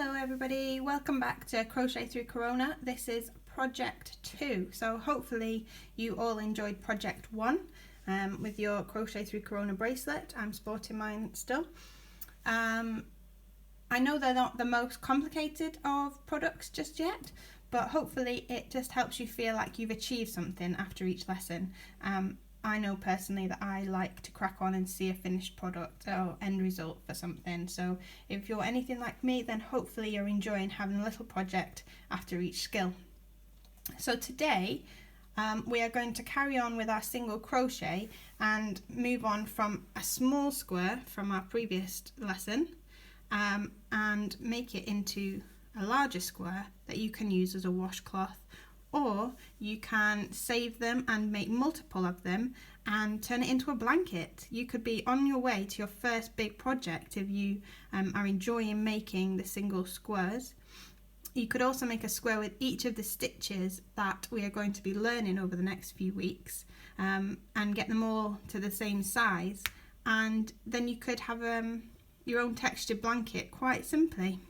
Hello everybody, welcome back to Crochet Through Corona. This is project 2, so hopefully you all enjoyed project 1 with your Crochet Through Corona bracelet. I'm sporting mine still. I know they're not the most complicated of products just yet, but hopefully it just helps you feel like you've achieved something after each lesson. I know personally that I like to crack on and see a finished product or end result for something, so if you're anything like me, then hopefully you're enjoying having a little project after each skill. So today we are going to carry on with our single crochet and move on from a small square from our previous lesson and make it into a larger square that you can use as a washcloth, or you can save them and make multiple of them and turn it into a blanket. You could be on your way to your first big project if you are enjoying making the single squares. You could also make a square with each of the stitches that we are going to be learning over the next few weeks and get them all to the same size, and then you could have your own textured blanket quite simply.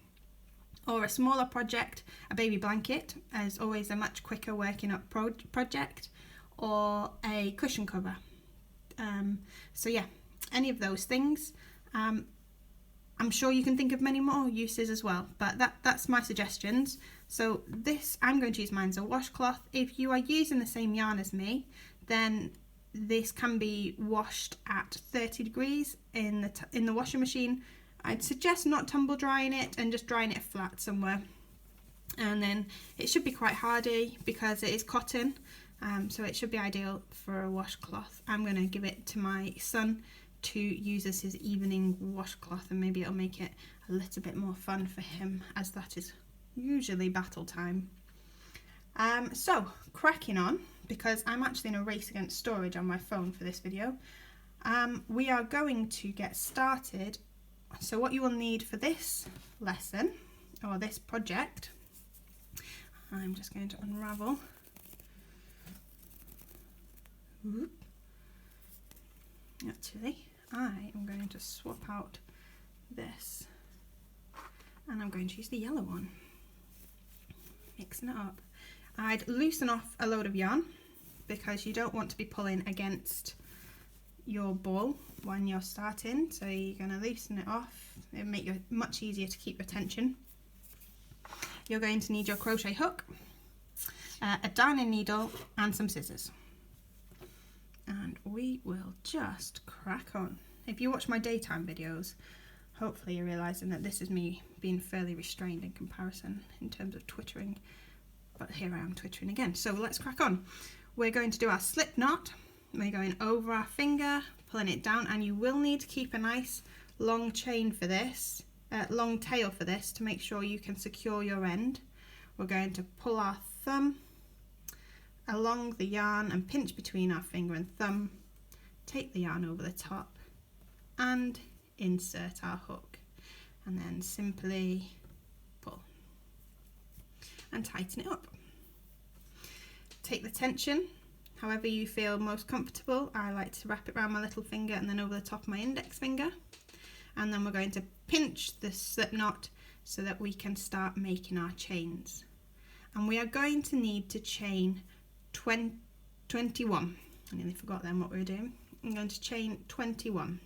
Or a smaller project, a baby blanket, as always a much quicker working up project, or a cushion cover. So yeah, any of those things. I'm sure you can think of many more uses as well, but that's my suggestions. So this, I'm going to use mine as a washcloth. If you are using the same yarn as me, then this can be washed at 30 degrees in the washing machine. I'd suggest not tumble drying it and just drying it flat somewhere, and then it should be quite hardy because it is cotton, so it should be ideal for a washcloth. I'm going to give it to my son to use as his evening washcloth, and maybe it'll make it a little bit more fun for him, as that is usually battle time. So cracking on, because I'm actually in a race against storage on my phone for this video, we are going to get started. So what you will need for this lesson, or this project, I'm just going to unravel. Whoop. Actually, I am going to swap out this, and I'm going to use the yellow one. Mixing it up. I'd loosen off a load of yarn because you don't want to be pulling against your ball when you're starting, so you're going to loosen it off. It'll make it much easier to keep your tension. You're going to need your crochet hook, a darning needle and some scissors, and we will just crack on. If you watch my daytime videos, hopefully you're realising that this is me being fairly restrained in comparison in terms of twittering, but here I am twittering again. So let's crack on. We're going to do our slip knot. We're going over our finger, pulling it down, and you will need to keep a nice long chain for this, long tail for this, to make sure you can secure your end. We're going to pull our thumb along the yarn and pinch between our finger and thumb, take the yarn over the top and insert our hook, and then simply pull and tighten it up. Take the tension however you feel most comfortable. I like to wrap it around my little finger and then over the top of my index finger, and then we're going to pinch the slip knot so that we can start making our chains. And we are going to need to chain 21. I nearly forgot then what we were doing. I'm going to chain 21.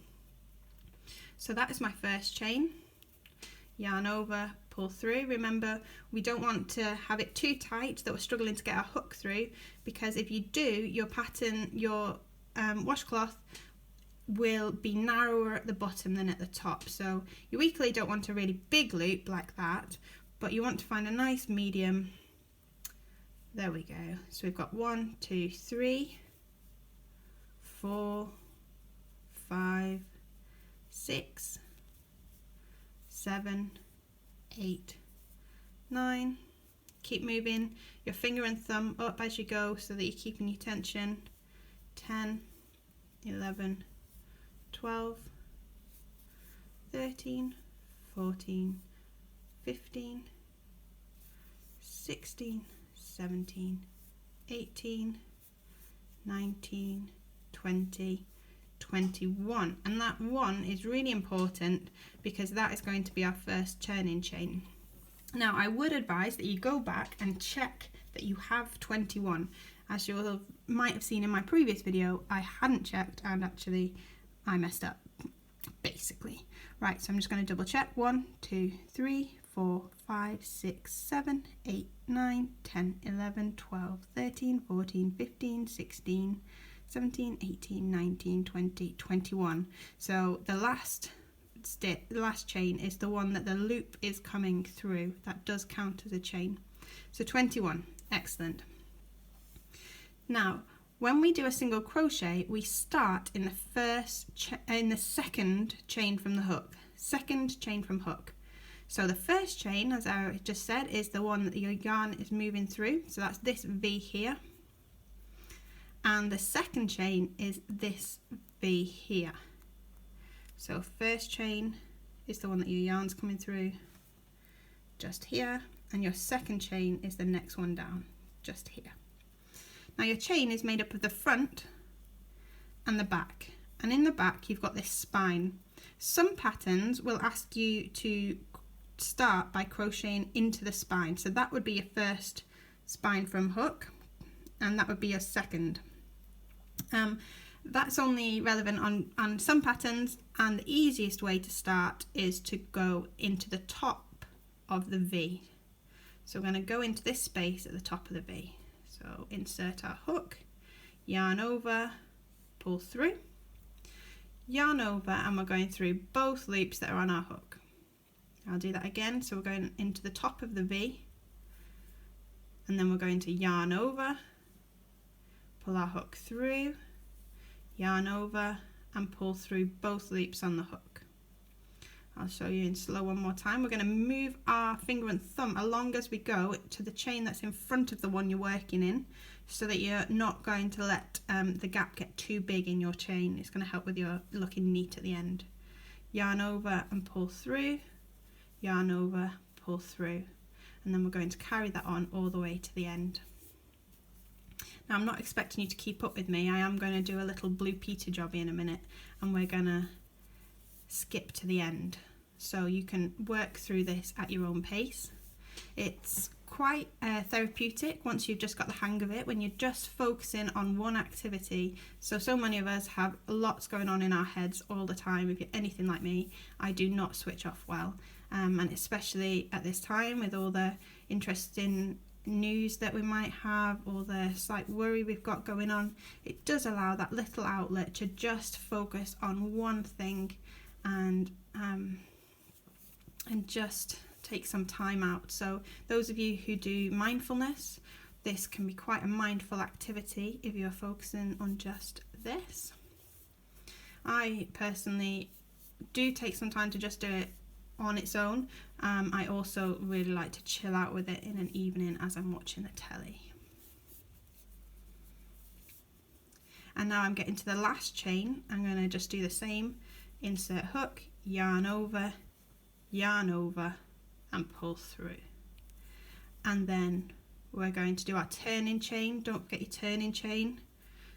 So that is my first chain. Yarn over, pull through. Remember, we don't want to have it too tight that we're struggling to get our hook through, because if you do, your pattern, your washcloth will be narrower at the bottom than at the top. So you equally don't want a really big loop like that, but you want to find a nice medium. There we go. So we've got 1, 2, 3, 4, 5, 6, 7, 8, 9. Keep moving your finger and thumb up as you go so that you're keeping your tension. 10, 11, 12, 13, 14, 15, 16, 17, 18, 19, 20, 21, and that 1 is really important because that is going to be our first turning chain. Now I would advise that you go back and check that you have 21. As you might have seen in my previous video, I hadn't checked and actually I messed up, basically. Right, so I'm just going to double check. 1, 2, 3, 4, 5, 6, 7, 8, 9, 10, 11, 12, 13, 14, 15, 16, 17, 18, 19, 20, 21. So the last chain is the one that the loop is coming through. That does count as a chain. So 21, excellent. Now, when we do a single crochet, we start in the second chain from the hook. Second chain from hook. So the first chain, as I just said, is the one that your yarn is moving through. So that's this V here. And the second chain is this V here. So first chain is the one that your yarn's coming through, just here. And your second chain is the next one down, just here. Now your chain is made up of the front and the back, and in the back you've got this spine. Some patterns will ask you to start by crocheting into the spine, so that would be your first spine from hook, and that would be your second. That's only relevant on some patterns, and the easiest way to start is to go into the top of the V. So we're going to go into this space at the top of the V. So insert our hook, yarn over, pull through, yarn over, and we're going through both loops that are on our hook. I'll do that again. So we're going into the top of the V, and then we're going to yarn over, pull our hook through, yarn over, and pull through both loops on the hook. I'll show you in slow one more time. We're going to move our finger and thumb along as we go to the chain that's in front of the one you're working in, so that you're not going to let the gap get too big in your chain. It's going to help with your looking neat at the end. Yarn over and pull through, yarn over, pull through, and then we're going to carry that on all the way to the end. Now I'm not expecting you to keep up with me. I am going to do a little Blue Peter job in a minute, and we're going to skip to the end, so you can work through this at your own pace. It's quite therapeutic once you've just got the hang of it, when you're just focusing on one activity. So many of us have lots going on in our heads all the time. If you're anything like me, I do not switch off well, and especially at this time with all the interesting news that we might have, or the slight worry we've got going on, it does allow that little outlet to just focus on one thing and just take some time out. So those of you who do mindfulness, this can be quite a mindful activity if you're focusing on just this. I personally do take some time to just do it on its own. I also really like to chill out with it in an evening as I'm watching the telly. And now I'm getting to the last chain. I'm going to just do the same. Insert hook, yarn over, and pull through. And then we're going to do our turning chain. Don't forget your turning chain.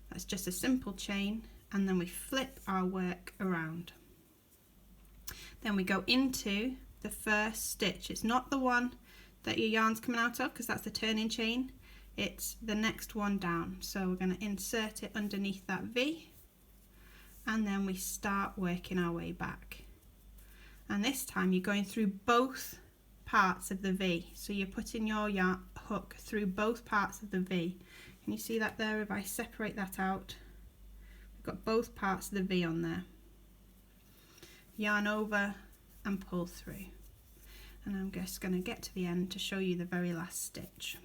That's just a simple chain, and then we flip our work around. Then we go into the first stitch. It's not the one that your yarn's coming out of, because that's the turning chain. It's the next one down. So we're going to insert it underneath that V, and then we start working our way back. And this time you're going through both parts of the V. So you're putting your yarn hook through both parts of the V. Can you see that there? If I separate that out, we've got both parts of the V on there. Yarn over and pull through. And I'm just going to get to the end to show you the very last stitch,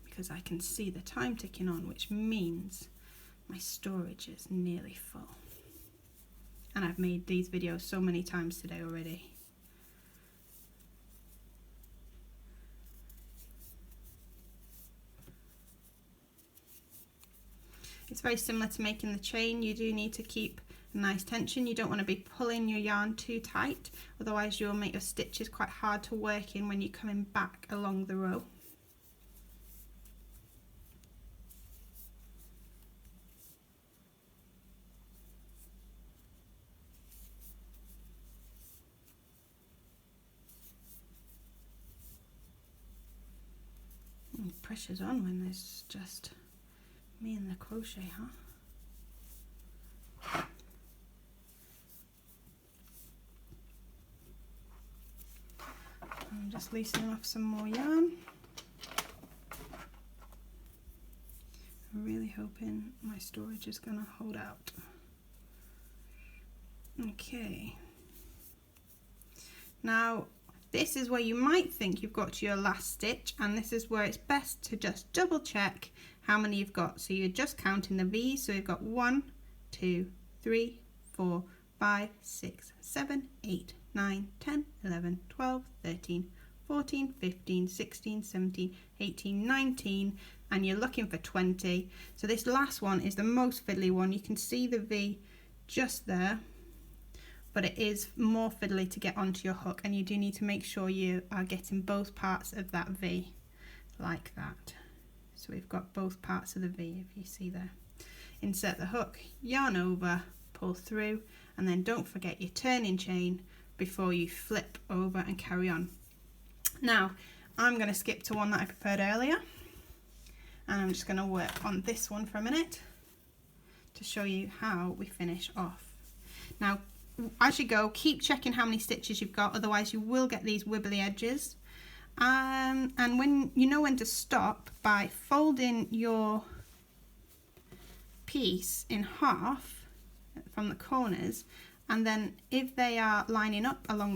because I can see the time ticking on, which means my storage is nearly full. And I've made these videos so many times today already. It's very similar to making the chain. You do need to keep a nice tension. You don't want to be pulling your yarn too tight, otherwise you'll make your stitches quite hard to work in when you're coming back along the row. pressure's on when there's just me and the crochet, huh? I'm just loosening off some more yarn. I'm really hoping my storage is going to hold out. Okay. Now, this is where you might think you've got to your last stitch, and this is where it's best to just double check how many you've got. So you're just counting the V's. So you've got 1, 2, 3, 4, 5, 6, 7, 8, 9, 10, 11, 12, 13, 14, 15, 16, 17, 18, 19, and you're looking for 20. So this last one is the most fiddly one. You can see the V just there, but it is more fiddly to get onto your hook, and you do need to make sure you are getting both parts of that V like that. So we've got both parts of the V, if you see there. Insert the hook, yarn over, pull through, and then don't forget your turning chain before you flip over and carry on. Now I'm going to skip to one that I prepared earlier, and I'm just going to work on this one for a minute to show you how we finish off. Now as you go, keep checking how many stitches you've got, otherwise you will get these wibbly edges. And when you know when to stop, by folding your piece in half from the corners, and then if they are lining up along